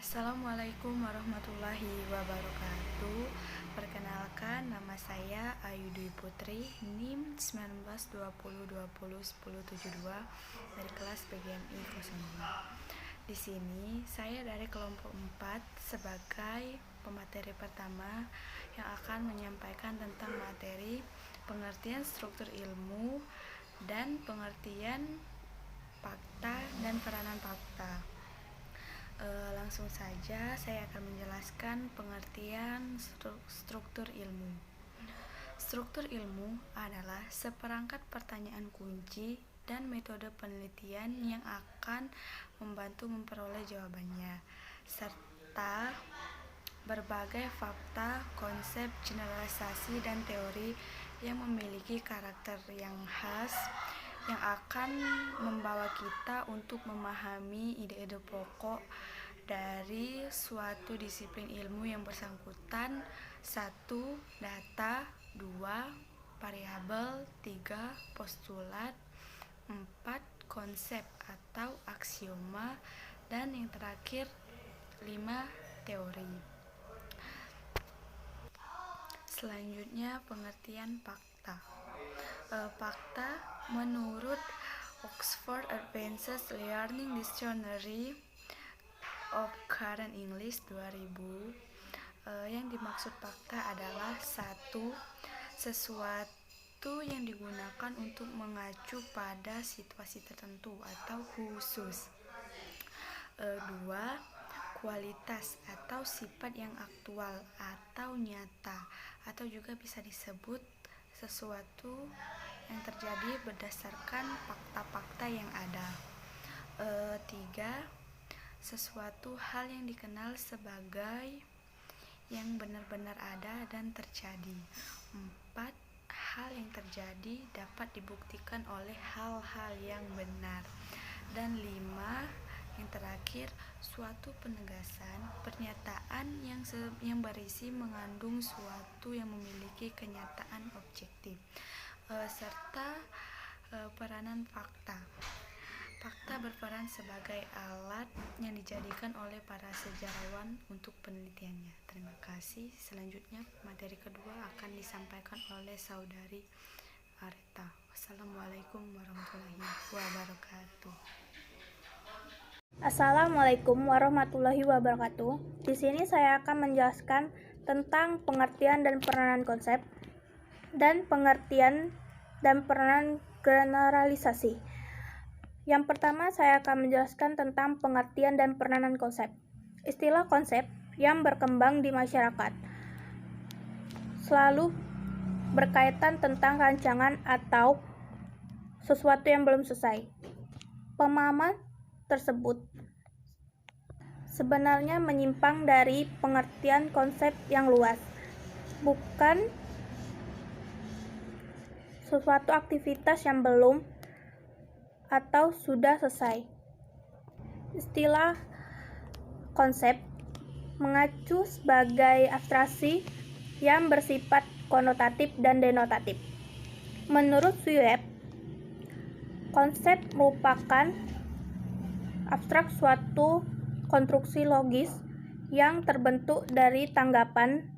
Assalamualaikum warahmatullahi wabarakatuh. Perkenalkan, nama saya Ayu Dwi Putri, NIM 1920201072 dari kelas PGMI 02. Di sini saya dari kelompok 4 sebagai pemateri pertama yang akan menyampaikan tentang materi pengertian struktur ilmu dan pengertian fakta dan peranan fakta. Langsung saja saya akan menjelaskan pengertian struktur ilmu. Struktur ilmu adalah seperangkat pertanyaan kunci dan metode penelitian yang akan membantu memperoleh jawabannya, serta berbagai fakta, konsep, generalisasi, dan teori yang memiliki karakter yang khas yang akan membawa kita untuk memahami ide-ide pokok dari suatu disiplin ilmu yang bersangkutan. 1. Data. 2. Variabel. 3. Postulat. 4. Konsep atau aksioma. Dan yang terakhir 5. Teori. Selanjutnya pengertian fakta. Fakta menurut Oxford Advanced Learning Dictionary of Current English 2000, yang dimaksud fakta adalah 1. Sesuatu yang digunakan untuk mengacu pada situasi tertentu atau khusus. 2. Kualitas atau sifat yang aktual atau nyata, atau juga bisa disebut sesuatu yang terjadi berdasarkan fakta-fakta yang ada. 3. Sesuatu hal yang dikenal sebagai yang benar-benar ada dan terjadi. 4. Hal yang terjadi dapat dibuktikan oleh hal-hal yang benar. Dan 5. Yang terakhir, suatu penegasan, pernyataan yang berisi mengandung suatu yang memiliki kenyataan objektif, serta peranan fakta. Fakta berperan sebagai alat yang dijadikan oleh para sejarawan untuk penelitiannya. Terima kasih. Selanjutnya materi kedua akan disampaikan oleh saudari Areta. Wassalamualaikum warahmatullahi wabarakatuh. Assalamualaikum warahmatullahi wabarakatuh. Di sini saya akan menjelaskan tentang pengertian dan peranan konsep dan pengertian dan peranan generalisasi. Yang pertama, saya akan menjelaskan tentang pengertian dan peranan konsep. Istilah konsep yang berkembang di masyarakat selalu berkaitan tentang rancangan atau sesuatu yang belum selesai. Pemahaman tersebut sebenarnya menyimpang dari pengertian konsep yang luas, bukan sesuatu aktivitas yang belum atau sudah selesai. Istilah konsep mengacu sebagai abstraksi yang bersifat konotatif dan denotatif. Menurut Webb, konsep merupakan abstrak suatu konstruksi logis yang terbentuk dari tanggapan,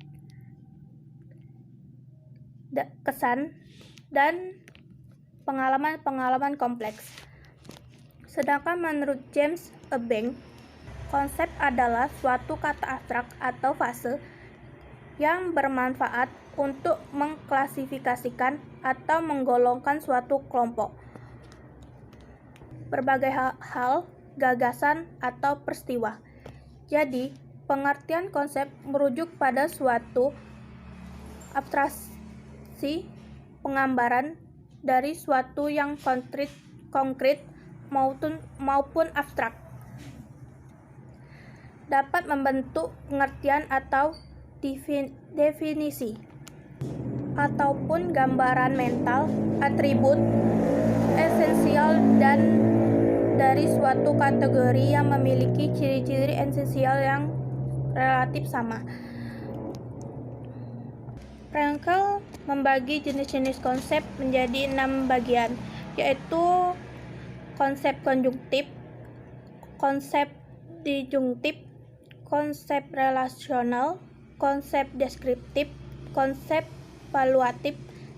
kesan, dan pengalaman-pengalaman kompleks. Sedangkan menurut James Eubank, konsep adalah suatu kata abstrak atau fase yang bermanfaat untuk mengklasifikasikan atau menggolongkan suatu kelompok, berbagai hal, gagasan, atau peristiwa. Jadi, pengertian konsep merujuk pada suatu abstraksi penggambaran dari suatu yang konkret maupun abstrak. Dapat membentuk pengertian atau definisi ataupun gambaran mental, atribut esensial dan dari suatu kategori yang memiliki ciri-ciri esensial yang relatif sama. Frankel membagi jenis-jenis konsep menjadi 6 bagian, yaitu konsep konjungtif, konsep disjungtif, konsep relasional, konsep deskriptif, konsep valuatif,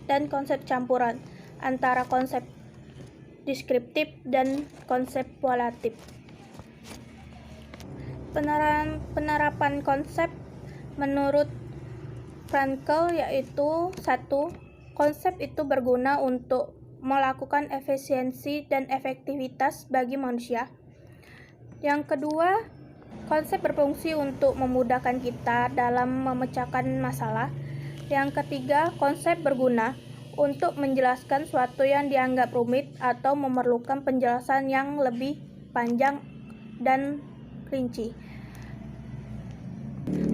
dan konsep campuran antara konsep deskriptif dan konsep valuatif. Penerapan konsep menurut Frankl yaitu 1. Konsep itu berguna untuk melakukan efisiensi dan efektivitas bagi manusia. Yang kedua, konsep berfungsi untuk memudahkan kita dalam memecahkan masalah. Yang ketiga, konsep berguna untuk menjelaskan sesuatu yang dianggap rumit atau memerlukan penjelasan yang lebih panjang dan rinci.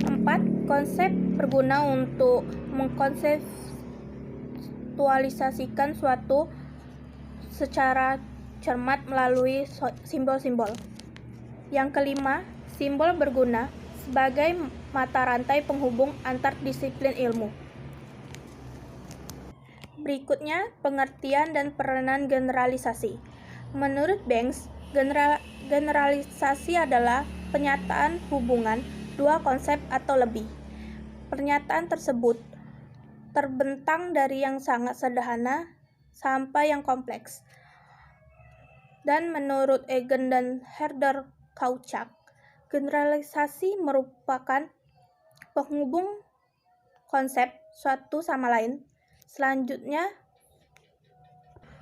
4. Konsep berguna untuk mengkonseptualisasikan suatu secara cermat melalui simbol-simbol. Yang kelima, simbol berguna sebagai mata rantai penghubung antar disiplin ilmu. Berikutnya, pengertian dan peranan generalisasi. Menurut Banks, generalisasi adalah penyataan hubungan dua konsep atau lebih. Pernyataan tersebut terbentang dari yang sangat sederhana sampai yang kompleks. Dan menurut Egan dan Herder Kauchak, generalisasi merupakan penghubung konsep satu sama lain. Selanjutnya,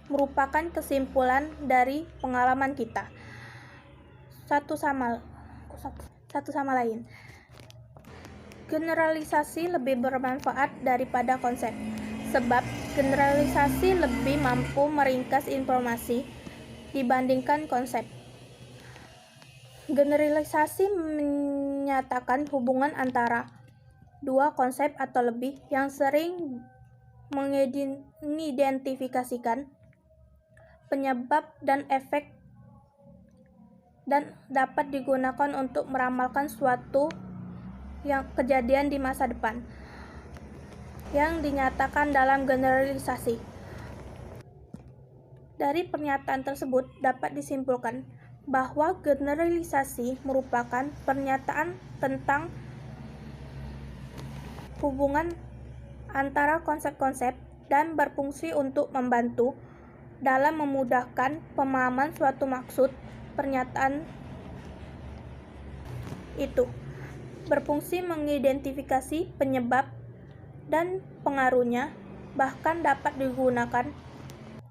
merupakan kesimpulan dari pengalaman kita satu sama lain. Generalisasi lebih bermanfaat daripada konsep, sebab generalisasi lebih mampu meringkas informasi dibandingkan konsep. Generalisasi menyatakan hubungan antara dua konsep atau lebih yang sering mengidentifikasikan penyebab dan efek dan dapat digunakan untuk meramalkan suatu yang kejadian di masa depan yang dinyatakan dalam generalisasi. Dari pernyataan tersebut dapat disimpulkan bahwa generalisasi merupakan pernyataan tentang hubungan antara konsep-konsep dan berfungsi untuk membantu dalam memudahkan pemahaman suatu maksud pernyataan itu. Berfungsi mengidentifikasi penyebab dan pengaruhnya, bahkan dapat digunakan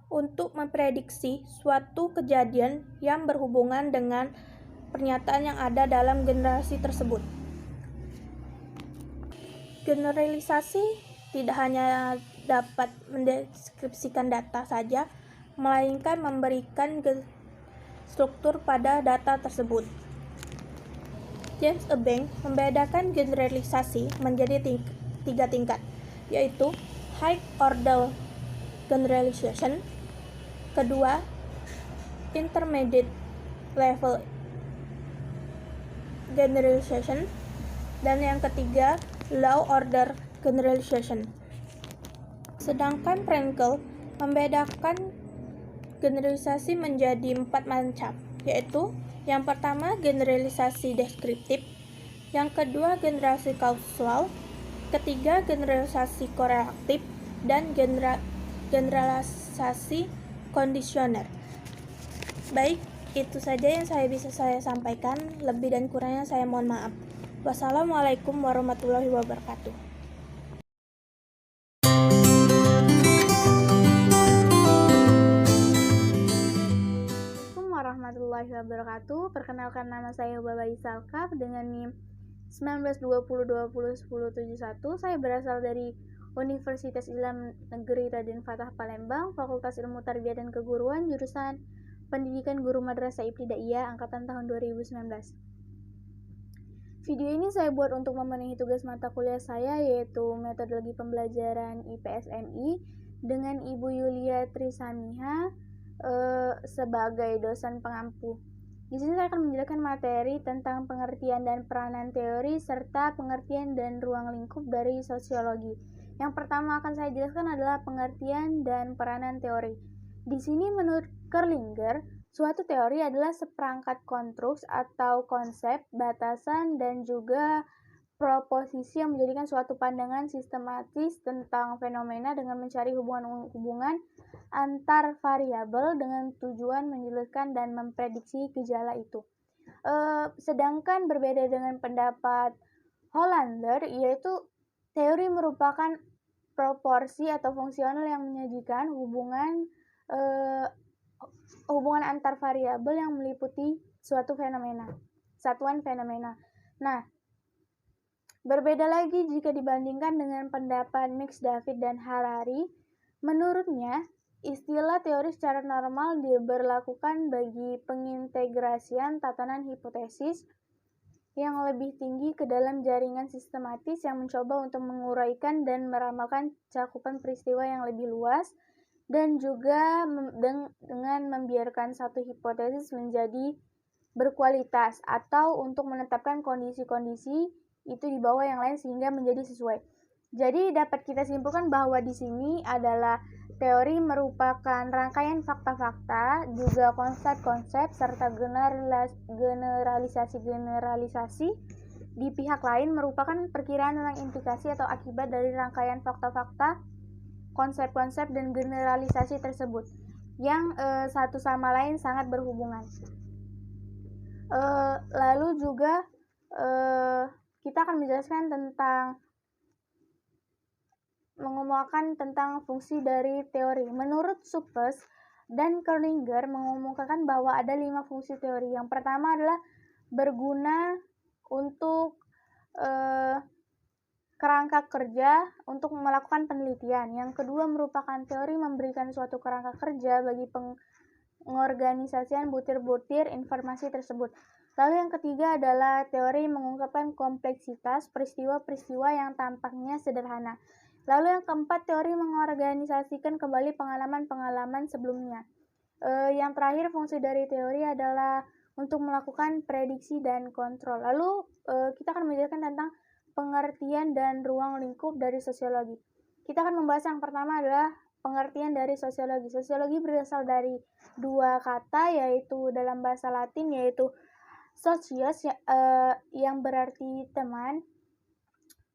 untuk memprediksi suatu kejadian yang berhubungan dengan pernyataan yang ada dalam generasi tersebut. Generalisasi tidak hanya dapat mendeskripsikan data saja, melainkan memberikan struktur pada data tersebut. James Banks membedakan generalisasi menjadi tiga tingkat, yaitu high order generalization, kedua intermediate level generalization, dan yang ketiga low order generalization. Sedangkan Frankl membedakan generalisasi menjadi 4 macam, yaitu yang pertama generalisasi deskriptif, yang kedua generalisasi kausal, ketiga generalisasi korelatif, dan generalisasi kondisioner. Baik, itu saja yang bisa saya sampaikan. Lebih dan kurangnya saya mohon maaf. Wassalamualaikum warahmatullahi wabarakatuh. Warahmatullahi wabarakatuh. Perkenalkan, nama saya Baba Isalkaf dengan NIM 1920201071. Saya berasal dari Universitas Islam Negeri Raden Fatah Palembang, Fakultas Ilmu Tarbiyah dan Keguruan, jurusan Pendidikan Guru Madrasah Ibtidaiyah angkatan tahun 2019. Video ini saya buat untuk memenuhi tugas mata kuliah saya, yaitu metodologi pembelajaran IPS MI dengan Ibu Yulia Trisamiha sebagai dosen pengampu. Di sini saya akan menjelaskan materi tentang pengertian dan peranan teori serta pengertian dan ruang lingkup dari sosiologi. Yang pertama akan saya jelaskan adalah pengertian dan peranan teori. Di sini menurut Kerlinger, Suatu teori adalah seperangkat konstruksi atau konsep, batasan, dan juga proposisi yang menjadikan suatu pandangan sistematis tentang fenomena dengan mencari hubungan-hubungan antar variabel dengan tujuan menjelaskan dan memprediksi gejala itu. Sedangkan berbeda dengan pendapat Hollander, yaitu teori merupakan proporsi atau fungsional yang menyajikan hubungan antar variabel yang meliputi suatu fenomena, satuan fenomena. Nah, berbeda lagi jika dibandingkan dengan pendapat Mix David dan Harari. Menurutnya, istilah teori secara normal diberlakukan bagi pengintegrasian tatanan hipotesis yang lebih tinggi ke dalam jaringan sistematis yang mencoba untuk menguraikan dan meramalkan cakupan peristiwa yang lebih luas, dan juga dengan membiarkan satu hipotesis menjadi berkualitas atau untuk menetapkan kondisi-kondisi itu di bawah yang lain sehingga menjadi sesuai. Jadi dapat kita simpulkan bahwa di sini adalah teori merupakan rangkaian fakta-fakta, juga konsep-konsep serta generalisasi-generalisasi di pihak lain merupakan perkiraan tentang implikasi atau akibat dari rangkaian fakta-fakta, konsep-konsep dan generalisasi tersebut yang satu sama lain sangat berhubungan. Lalu juga kita akan menjelaskan mengumumkan tentang fungsi dari teori. Menurut Suppes dan Kerlinger mengumumkan bahwa ada 5 fungsi teori. Yang pertama adalah berguna untuk kerangka kerja untuk melakukan penelitian. Yang kedua merupakan teori memberikan suatu kerangka kerja bagi pengorganisasian butir-butir informasi tersebut. Lalu yang ketiga adalah teori mengungkapkan kompleksitas peristiwa-peristiwa yang tampaknya sederhana. Lalu yang keempat, teori mengorganisasikan kembali pengalaman-pengalaman sebelumnya. Yang terakhir, fungsi dari teori adalah untuk melakukan prediksi dan kontrol. Lalu kita akan menjelaskan tentang pengertian dan ruang lingkup dari sosiologi. Kita akan membahas yang pertama adalah pengertian dari sosiologi. Sosiologi berasal dari 2 kata, yaitu dalam bahasa Latin yaitu socios yang berarti teman,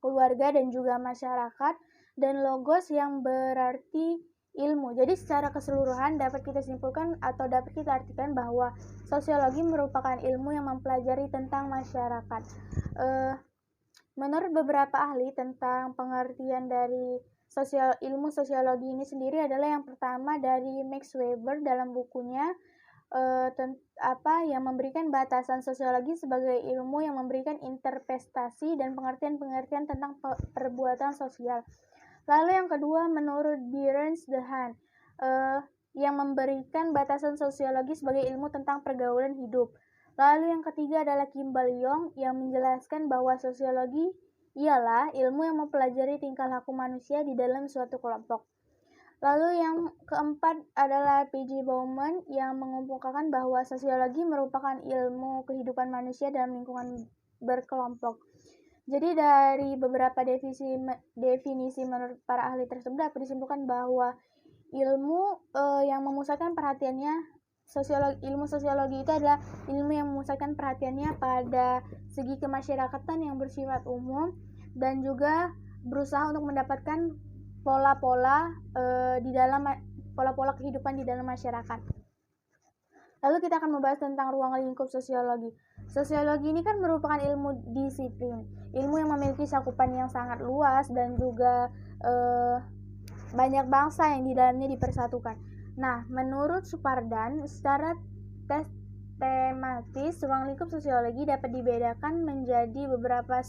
keluarga dan juga masyarakat, dan logos yang berarti ilmu. Jadi secara keseluruhan dapat kita simpulkan atau dapat kita artikan bahwa sosiologi merupakan ilmu yang mempelajari tentang masyarakat. Menurut beberapa ahli tentang pengertian dari ilmu sosiologi ini sendiri adalah yang pertama dari Max Weber dalam bukunya yang memberikan batasan sosiologi sebagai ilmu yang memberikan interpretasi dan pengertian-pengertian tentang perbuatan sosial. Lalu yang kedua menurut Behrens Dehaene yang memberikan batasan sosiologi sebagai ilmu tentang pergaulan hidup. Lalu yang ketiga adalah Kimball Young yang menjelaskan bahwa sosiologi ialah ilmu yang mempelajari tingkah laku manusia di dalam suatu kelompok. Lalu yang keempat adalah P.J. Bauman yang mengemukakan bahwa sosiologi merupakan ilmu kehidupan manusia dalam lingkungan berkelompok. Jadi dari beberapa definisi menurut para ahli tersebut dapat disimpulkan bahwa ilmu yang memusatkan perhatiannya ilmu sosiologi itu adalah ilmu yang memusatkan perhatiannya pada segi kemasyarakatan yang bersifat umum dan juga berusaha untuk mendapatkan pola-pola kehidupan di dalam masyarakat. Lalu kita akan membahas tentang ruang lingkup sosiologi. Sosiologi ini kan merupakan ilmu disiplin, ilmu yang memiliki cakupan yang sangat luas dan juga banyak bangsa yang di dalamnya dipersatukan. Nah, menurut Supardan, secara tematis, ruang lingkup sosiologi dapat dibedakan menjadi beberapa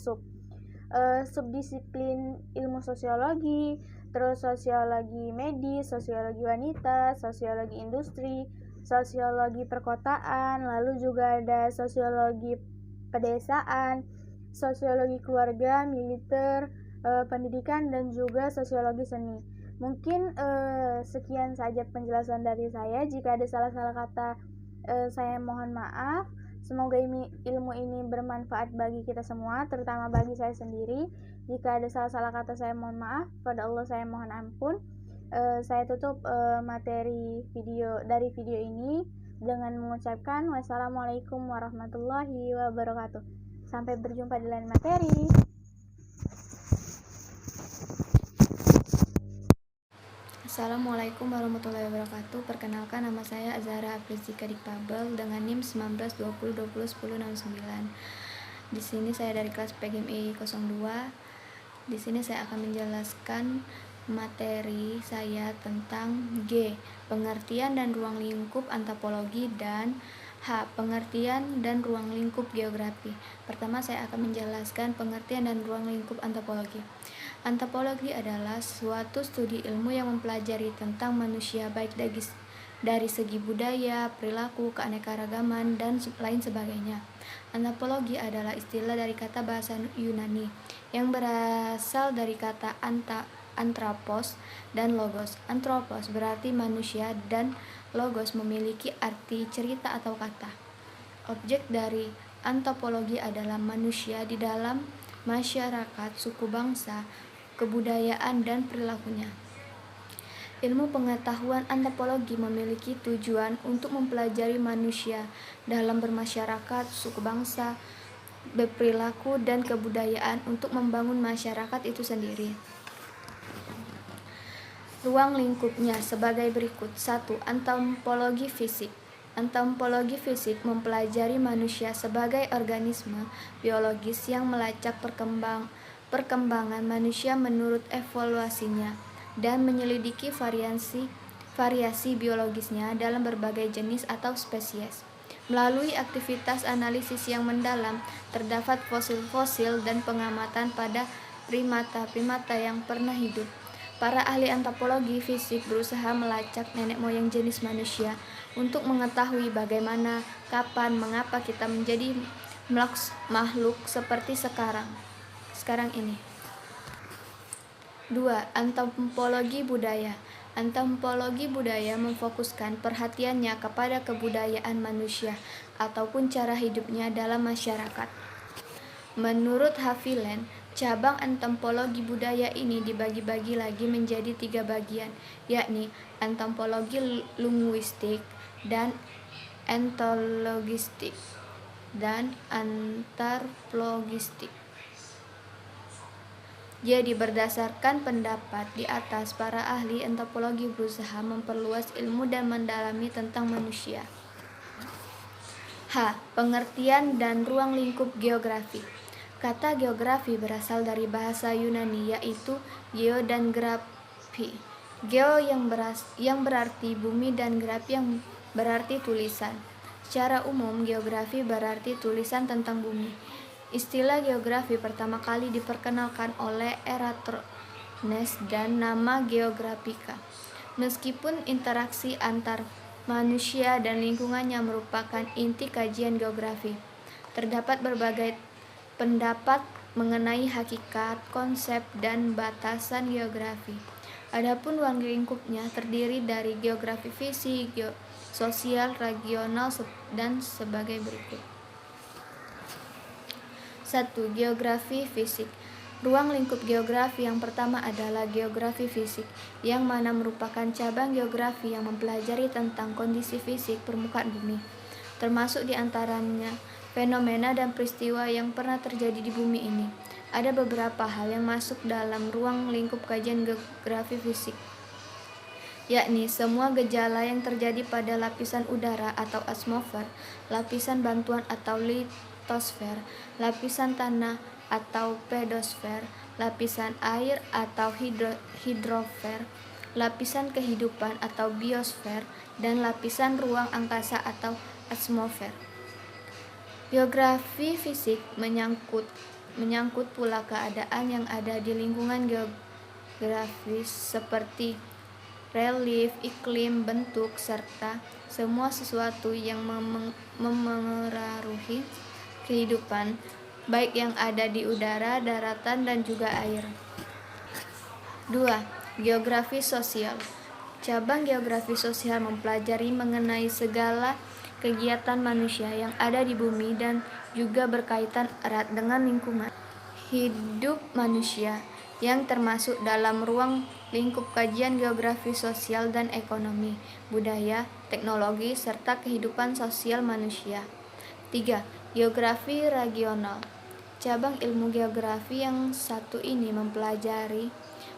subdisiplin ilmu sosiologi, terus sosiologi medis, sosiologi wanita, sosiologi industri, sosiologi perkotaan, lalu juga ada sosiologi pedesaan, sosiologi keluarga, militer, pendidikan, dan juga sosiologi seni. Mungkin sekian saja penjelasan dari saya. Jika ada salah-salah kata, saya mohon maaf. Semoga ilmu ini bermanfaat bagi kita semua, terutama bagi saya sendiri. Jika ada salah-salah kata, saya mohon maaf. Pada Allah saya mohon ampun. Saya tutup materi dari video ini dengan mengucapkan wassalamualaikum warahmatullahi wabarakatuh. Sampai berjumpa di lain materi. Assalamualaikum warahmatullahi wabarakatuh. Perkenalkan, nama saya Azhara Afrizika Dipabel dengan NIM 1920201069. Di sini saya dari kelas PGMI 02. Di sini saya akan menjelaskan materi saya tentang G, pengertian dan ruang lingkup antropologi, dan H, pengertian dan ruang lingkup geografi. Pertama, saya akan menjelaskan pengertian dan ruang lingkup antropologi. Antropologi adalah suatu studi ilmu yang mempelajari tentang manusia baik dari segi budaya, perilaku, keanekaragaman, dan lain sebagainya. Antropologi adalah istilah dari kata bahasa Yunani yang berasal dari kata anthropos dan logos. Anthropos berarti manusia dan logos memiliki arti cerita atau kata. Objek dari antropologi adalah manusia di dalam masyarakat, suku bangsa, kebudayaan, dan perilakunya. Ilmu pengetahuan antropologi memiliki tujuan untuk mempelajari manusia dalam bermasyarakat, suku bangsa, berperilaku, dan kebudayaan untuk membangun masyarakat itu sendiri. Ruang lingkupnya sebagai berikut. 1. Antropologi fisik. Antropologi fisik mempelajari manusia sebagai organisme biologis yang melacak perkembangan manusia menurut evolusinya dan menyelidiki variasi biologisnya dalam berbagai jenis atau spesies. Melalui aktivitas analisis yang mendalam, terdapat fosil-fosil dan pengamatan pada primata yang pernah hidup. Para ahli antropologi fisik berusaha melacak nenek moyang jenis manusia untuk mengetahui bagaimana, kapan, mengapa kita menjadi makhluk seperti sekarang ini. 2. Antropologi budaya. Antropologi budaya memfokuskan perhatiannya kepada kebudayaan manusia ataupun cara hidupnya dalam masyarakat. Menurut Haviland, cabang antropologi budaya ini dibagi-bagi lagi menjadi 3 bagian, yakni antropologi linguistik dan etnologistik dan antropologistik. Jadi berdasarkan pendapat di atas, para ahli antropologi berusaha memperluas ilmu dan mendalami tentang manusia. H. Pengertian dan ruang lingkup geografi. Kata geografi berasal dari bahasa Yunani, yaitu geo dan grafi. Geo yang berarti bumi dan grafi yang berarti tulisan. Secara umum, geografi berarti tulisan tentang bumi. Istilah geografi pertama kali diperkenalkan oleh Eratosthenes dan nama geografika. Meskipun interaksi antar manusia dan lingkungannya merupakan inti kajian geografi, terdapat berbagai pendapat mengenai hakikat, konsep, dan batasan geografi. Adapun ruang lingkupnya terdiri dari geografi fisik, sosial, regional, dan sebagai berikut. 1. Geografi fisik. Ruang lingkup geografi yang pertama adalah geografi fisik, yang mana merupakan cabang geografi yang mempelajari tentang kondisi fisik permukaan bumi, termasuk diantaranya fenomena dan peristiwa yang pernah terjadi di bumi ini. Ada beberapa hal yang masuk dalam ruang lingkup kajian geografi fisik, yakni semua gejala yang terjadi pada lapisan udara atau atmosfer, lapisan bantuan atau litosfer, lapisan tanah atau pedosfer, lapisan air atau hidrosfer, lapisan kehidupan atau biosfer, dan lapisan ruang angkasa atau atmosfer. Geografi fisik menyangkut pula keadaan yang ada di lingkungan geografis seperti relief, iklim, bentuk, serta semua sesuatu yang memengaruhi kehidupan, baik yang ada di udara, daratan, dan juga air. 2. Geografi sosial. Cabang geografi sosial mempelajari mengenai segala kegiatan manusia yang ada di bumi dan juga berkaitan erat dengan lingkungan hidup manusia yang termasuk dalam ruang lingkup kajian geografi sosial dan ekonomi, budaya, teknologi, serta kehidupan sosial manusia. 3. Geografi regional. Cabang ilmu geografi yang satu ini mempelajari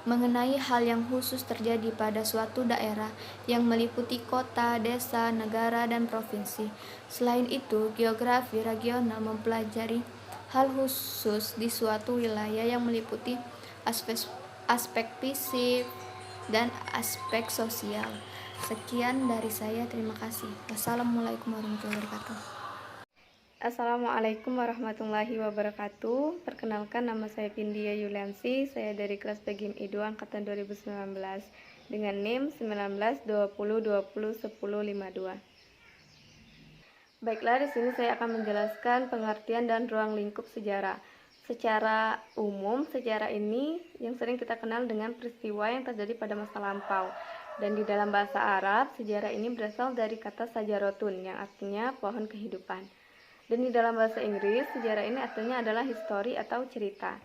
mengenai hal yang khusus terjadi pada suatu daerah yang meliputi kota, desa, negara, dan provinsi. Selain itu, geografi regional mempelajari hal khusus di suatu wilayah yang meliputi aspek fisik dan aspek sosial. Sekian dari saya, terima kasih. Wassalamualaikum warahmatullahi wabarakatuh. Assalamualaikum warahmatullahi wabarakatuh. Perkenalkan, nama saya Pindia Yuliansi. Saya dari kelas PGIM I2 angkatan 2019 dengan NIM 1920201052. Baiklah, di sini saya akan menjelaskan pengertian dan ruang lingkup sejarah. Secara umum, sejarah ini yang sering kita kenal dengan peristiwa yang terjadi pada masa lampau. Dan di dalam bahasa Arab, sejarah ini berasal dari kata sajarotun yang artinya pohon kehidupan. Dan di dalam bahasa Inggris, sejarah ini artinya adalah history atau cerita.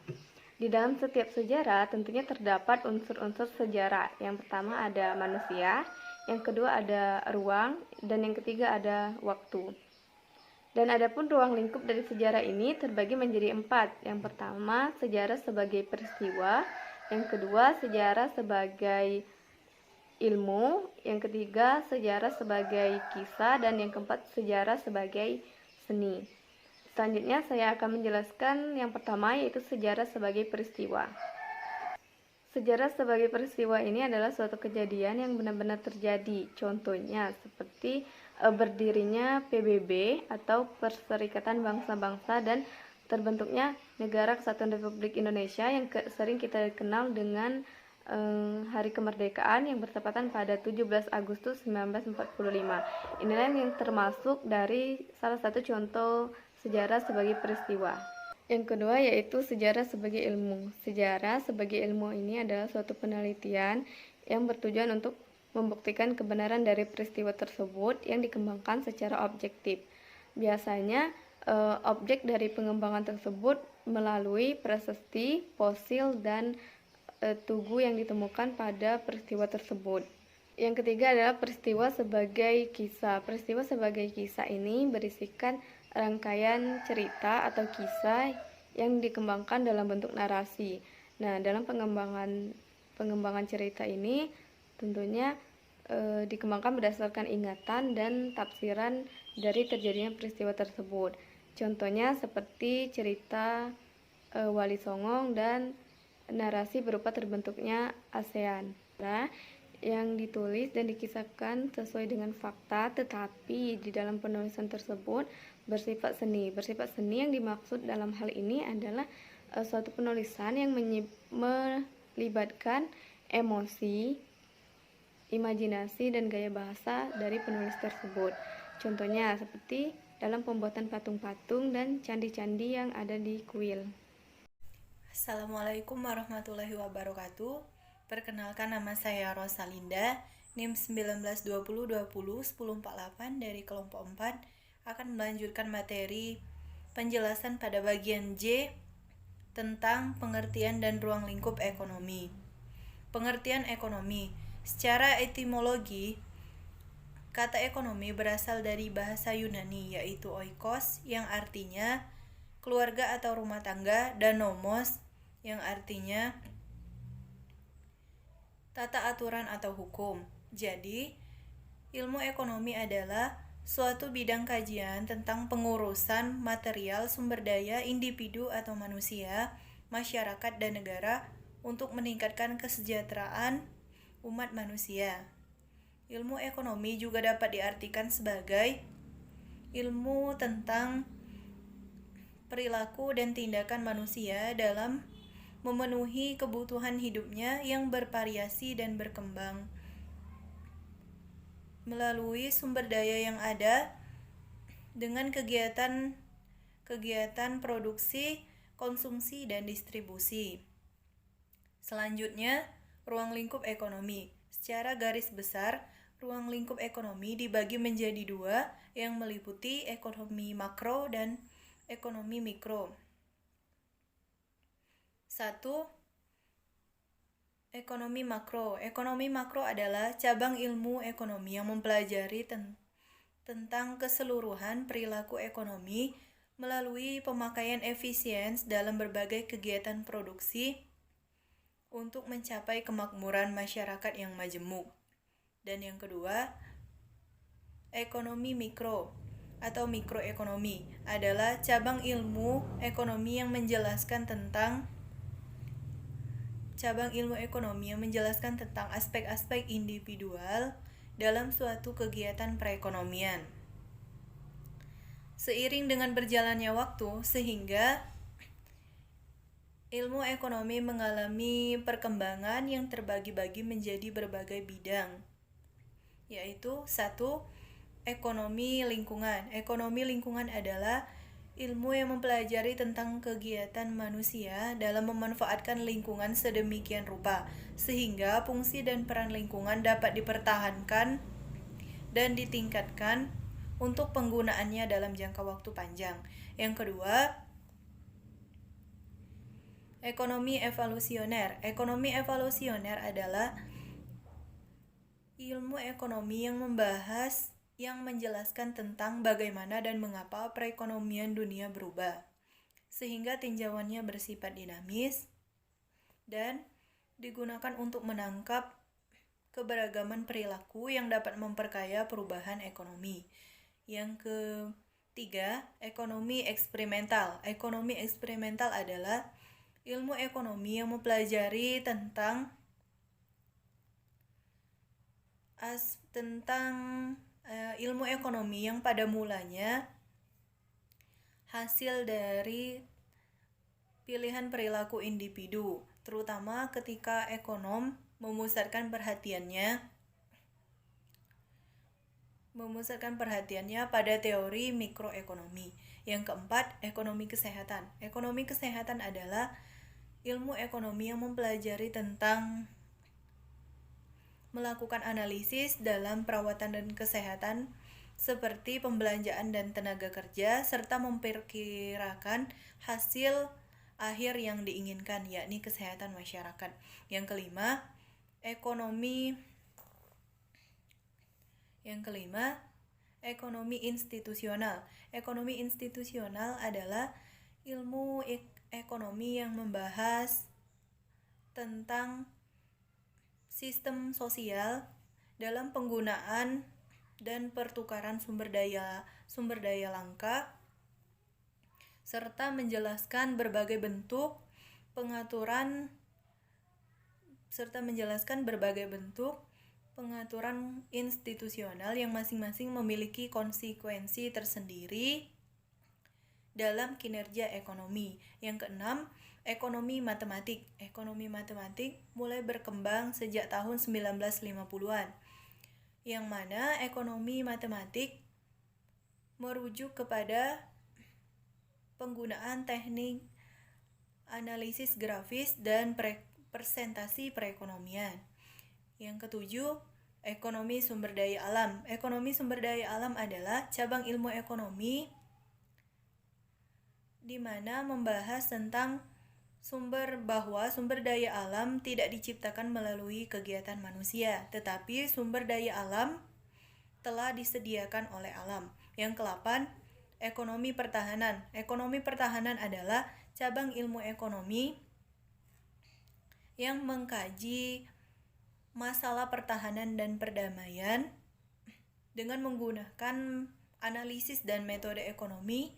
Di dalam setiap sejarah tentunya terdapat unsur-unsur sejarah. Yang pertama ada manusia, yang kedua ada ruang, dan yang ketiga ada waktu. Dan adapun ruang lingkup dari sejarah ini terbagi menjadi 4. Yang pertama, sejarah sebagai peristiwa. Yang kedua, sejarah sebagai ilmu. Yang ketiga, sejarah sebagai kisah. Dan yang keempat, sejarah sebagai seni. Selanjutnya saya akan menjelaskan yang pertama, yaitu sejarah sebagai peristiwa. Sejarah sebagai peristiwa ini adalah suatu kejadian yang benar-benar terjadi. Contohnya seperti berdirinya PBB atau Perserikatan Bangsa-Bangsa dan terbentuknya Negara Kesatuan Republik Indonesia yang sering kita kenal dengan Hari Kemerdekaan yang bertepatan pada 17 Agustus 1945. Inilah yang termasuk dari salah satu contoh sejarah sebagai peristiwa. Yang kedua yaitu sejarah sebagai ilmu. Sejarah sebagai ilmu ini adalah suatu penelitian yang bertujuan untuk membuktikan kebenaran dari peristiwa tersebut yang dikembangkan secara objektif. Biasanya objek dari pengembangan tersebut melalui prasasti, fosil, dan tugu yang ditemukan pada peristiwa tersebut. Yang ketiga adalah peristiwa sebagai kisah. Peristiwa sebagai kisah ini berisikan rangkaian cerita atau kisah yang dikembangkan dalam bentuk narasi. Nah, dalam pengembangan cerita ini tentunya dikembangkan berdasarkan ingatan dan tafsiran dari terjadinya peristiwa tersebut. Contohnya seperti cerita Wali Songong dan narasi berupa terbentuknya ASEAN. Yang ditulis dan dikisahkan sesuai dengan fakta, tetapi di dalam penulisan tersebut bersifat seni. Bersifat seni yang dimaksud dalam hal ini adalah suatu penulisan yang melibatkan emosi, imajinasi, dan gaya bahasa dari penulis tersebut. Contohnya seperti dalam pembuatan patung-patung dan candi-candi yang ada di kuil. Assalamualaikum warahmatullahi wabarakatuh. Perkenalkan, nama saya Rosalinda, NIM 1920201048 dari kelompok 4, akan melanjutkan materi penjelasan pada bagian J tentang pengertian dan ruang lingkup ekonomi. Pengertian ekonomi. Secara etimologi, kata ekonomi berasal dari bahasa Yunani, yaitu oikos yang artinya keluarga atau rumah tangga, dan nomos yang artinya tata aturan atau hukum. Jadi, ilmu ekonomi adalah suatu bidang kajian tentang pengurusan material sumber daya individu atau manusia, masyarakat, dan negara untuk meningkatkan kesejahteraan umat manusia. Ilmu ekonomi juga dapat diartikan sebagai ilmu tentang perilaku dan tindakan manusia dalam memenuhi kebutuhan hidupnya yang bervariasi dan berkembang melalui sumber daya yang ada dengan kegiatan produksi, konsumsi, dan distribusi. Selanjutnya, ruang lingkup ekonomi. Secara garis besar, ruang lingkup ekonomi dibagi menjadi 2 yang meliputi ekonomi makro dan ekonomi mikro. 1. Ekonomi makro. Ekonomi makro adalah cabang ilmu ekonomi yang mempelajari tentang keseluruhan perilaku ekonomi melalui pemakaian efisien dalam berbagai kegiatan produksi untuk mencapai kemakmuran masyarakat yang majemuk. Dan yang kedua, ekonomi mikro atau mikroekonomi adalah cabang ilmu ekonomi yang menjelaskan tentang aspek-aspek individual dalam suatu kegiatan perekonomian. Seiring dengan berjalannya waktu, sehingga ilmu ekonomi mengalami perkembangan yang terbagi-bagi menjadi berbagai bidang, yaitu 1. Ekonomi lingkungan. Ekonomi lingkungan adalah ilmu yang mempelajari tentang kegiatan manusia dalam memanfaatkan lingkungan sedemikian rupa, sehingga fungsi dan peran lingkungan dapat dipertahankan dan ditingkatkan untuk penggunaannya dalam jangka waktu panjang. Yang kedua, ekonomi evolusioner. Ekonomi evolusioner adalah ilmu ekonomi yang menjelaskan tentang bagaimana dan mengapa perekonomian dunia berubah, sehingga tinjauannya bersifat dinamis dan digunakan untuk menangkap keberagaman perilaku yang dapat memperkaya perubahan ekonomi. Yang ketiga, ekonomi eksperimental. Ekonomi eksperimental adalah ilmu ekonomi yang mempelajari tentang ilmu ekonomi yang pada mulanya hasil dari pilihan perilaku individu, terutama ketika ekonom memusatkan perhatiannya pada teori mikroekonomi. Yang keempat, ekonomi kesehatan. Ekonomi kesehatan adalah ilmu ekonomi yang mempelajari tentang melakukan analisis dalam perawatan dan kesehatan seperti pembelanjaan dan tenaga kerja, serta memperkirakan hasil akhir yang diinginkan, yakni kesehatan masyarakat. Yang kelima, ekonomi institusional. Ekonomi institusional adalah ilmu ekonomi yang membahas tentang sistem sosial dalam penggunaan dan pertukaran sumber daya langka, serta menjelaskan berbagai bentuk pengaturan institusional yang masing-masing memiliki konsekuensi tersendiri dalam kinerja ekonomi. Yang keenam, ekonomi matematik. Ekonomi matematik mulai berkembang sejak tahun 1950-an, yang mana ekonomi matematik merujuk kepada penggunaan teknik analisis grafis dan presentasi perekonomian. Yang ketujuh, ekonomi sumber daya alam. Ekonomi sumber daya alam adalah cabang ilmu ekonomi di mana membahas tentang sumber daya alam tidak diciptakan melalui kegiatan manusia, tetapi sumber daya alam telah disediakan oleh alam. Yang ke-8, ekonomi pertahanan. Ekonomi pertahanan adalah cabang ilmu ekonomi yang mengkaji masalah pertahanan dan perdamaian dengan menggunakan analisis dan metode ekonomi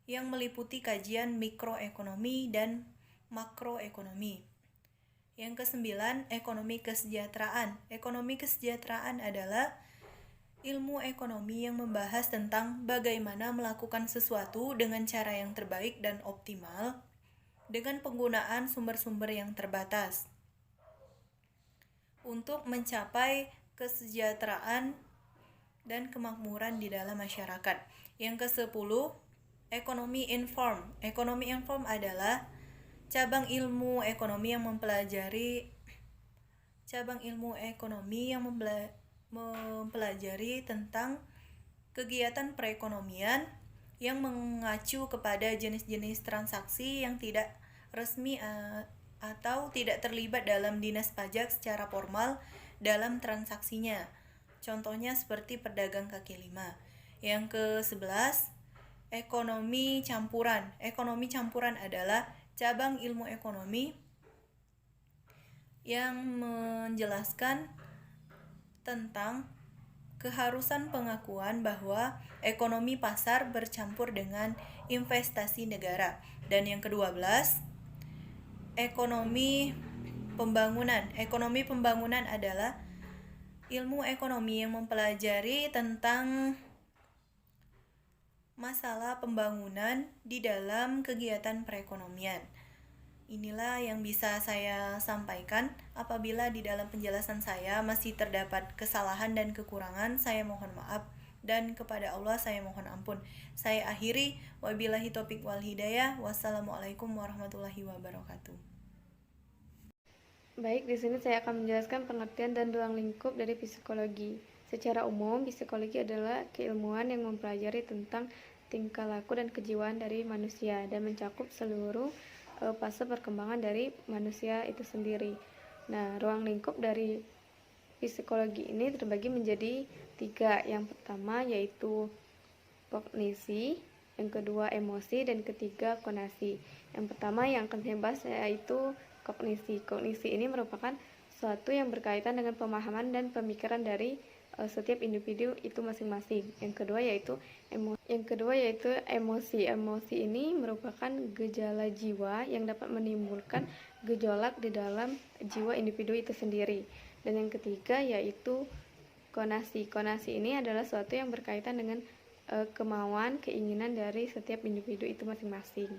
yang meliputi kajian mikroekonomi dan makroekonomi. Yang ke-9, ekonomi kesejahteraan. Ekonomi kesejahteraan adalah ilmu ekonomi yang membahas tentang bagaimana melakukan sesuatu dengan cara yang terbaik dan optimal dengan penggunaan sumber-sumber yang terbatas untuk mencapai kesejahteraan dan kemakmuran di dalam masyarakat. Yang ke-10, ekonomi inform. Ekonomi inform adalah cabang ilmu ekonomi yang mempelajari tentang kegiatan perekonomian yang mengacu kepada jenis-jenis transaksi yang tidak resmi atau tidak terlibat dalam dinas pajak secara formal dalam transaksinya. Contohnya seperti pedagang kaki lima. Yang ke-11, ekonomi campuran. Ekonomi campuran adalah cabang ilmu ekonomi yang menjelaskan tentang keharusan pengakuan bahwa ekonomi pasar bercampur dengan investasi negara. Dan yang ke-12, ekonomi pembangunan. Ekonomi pembangunan adalah ilmu ekonomi yang mempelajari tentang masalah pembangunan di dalam kegiatan perekonomian. Inilah yang bisa saya sampaikan. Apabila di dalam penjelasan saya masih terdapat kesalahan dan kekurangan, saya mohon maaf, dan kepada Allah saya mohon ampun. Saya akhiri, wabillahi taufiq wal hidayah. Wassalamualaikum warahmatullahi wabarakatuh. Baik, di sini saya akan menjelaskan pengertian dan ruang lingkup dari psikologi. Secara umum, psikologi adalah keilmuan yang mempelajari tentang tingkah laku dan kejiwaan dari manusia dan mencakup seluruh fase perkembangan dari manusia itu sendiri. Nah, ruang lingkup dari psikologi ini terbagi menjadi 3. Yang pertama yaitu kognisi, yang kedua emosi, dan ketiga konasi. Yang pertama yang akan saya bahas yaitu kognisi. Kognisi ini merupakan sesuatu yang berkaitan dengan pemahaman dan pemikiran dari setiap individu itu masing-masing. Yang kedua yaitu emosi. Emosi ini merupakan gejala jiwa yang dapat menimbulkan gejolak di dalam jiwa individu itu sendiri. Dan yang ketiga yaitu konasi. Konasi ini adalah sesuatu yang berkaitan dengan kemauan, keinginan dari setiap individu itu masing-masing.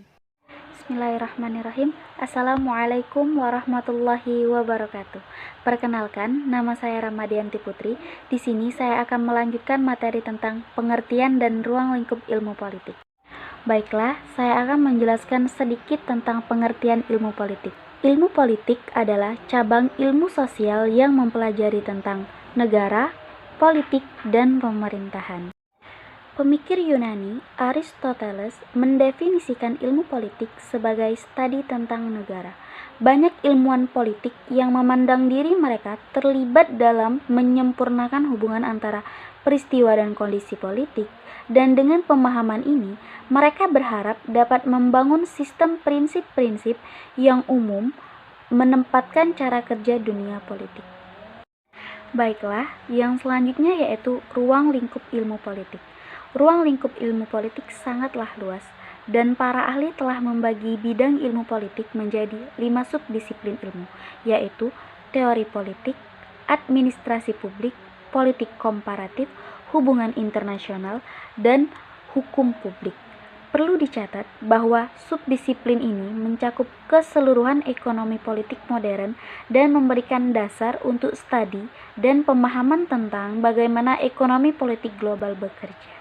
Bismillahirrahmanirrahim. Assalamualaikum warahmatullahi wabarakatuh. Perkenalkan, nama saya Ramadianti Putri. Di sini saya akan melanjutkan materi tentang pengertian dan ruang lingkup ilmu politik. Baiklah, saya akan menjelaskan sedikit tentang pengertian ilmu politik. Ilmu politik adalah cabang ilmu sosial yang mempelajari tentang negara, politik, dan pemerintahan. Pemikir Yunani, Aristoteles, mendefinisikan ilmu politik sebagai studi tentang negara. Banyak ilmuwan politik yang memandang diri mereka terlibat dalam menyempurnakan hubungan antara peristiwa dan kondisi politik, dan dengan pemahaman ini, mereka berharap dapat membangun sistem prinsip-prinsip yang umum menempatkan cara kerja dunia politik. Baiklah, yang selanjutnya yaitu ruang lingkup ilmu politik. Ruang lingkup ilmu politik sangatlah luas, dan para ahli telah membagi bidang ilmu politik menjadi 5 subdisiplin ilmu, yaitu teori politik, administrasi publik, politik komparatif, hubungan internasional, dan hukum publik. Perlu dicatat bahwa subdisiplin ini mencakup keseluruhan ekonomi politik modern dan memberikan dasar untuk studi dan pemahaman tentang bagaimana ekonomi politik global bekerja.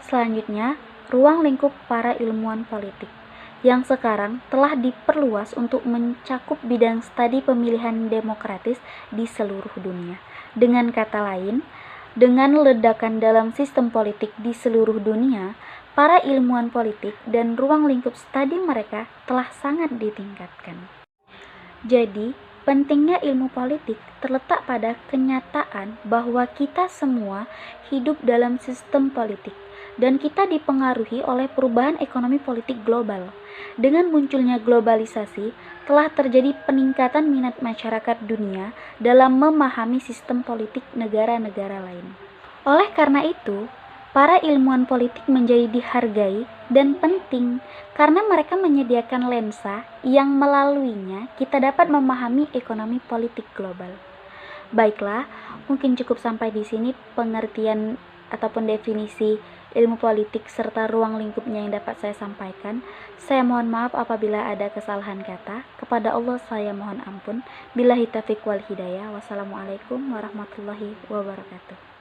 Selanjutnya, ruang lingkup para ilmuwan politik, yang sekarang telah diperluas untuk mencakup bidang studi pemilihan demokratis di seluruh dunia. Dengan kata lain, dengan ledakan dalam sistem politik di seluruh dunia, para ilmuwan politik dan ruang lingkup studi mereka telah sangat ditingkatkan. Jadi, pentingnya ilmu politik terletak pada kenyataan bahwa kita semua hidup dalam sistem politik, dan kita dipengaruhi oleh perubahan ekonomi politik global. Dengan munculnya globalisasi, telah terjadi peningkatan minat masyarakat dunia dalam memahami sistem politik negara-negara lain. Oleh karena itu, para ilmuwan politik menjadi dihargai dan penting karena mereka menyediakan lensa yang melaluinya kita dapat memahami ekonomi politik global. Baiklah, mungkin cukup sampai di sini pengertian ataupun definisi ilmu politik serta ruang lingkupnya yang dapat saya sampaikan. Saya mohon maaf apabila ada kesalahan kata. Kepada Allah saya mohon ampun. Billahi taufiq wal hidayah. Wassalamualaikum warahmatullahi wabarakatuh.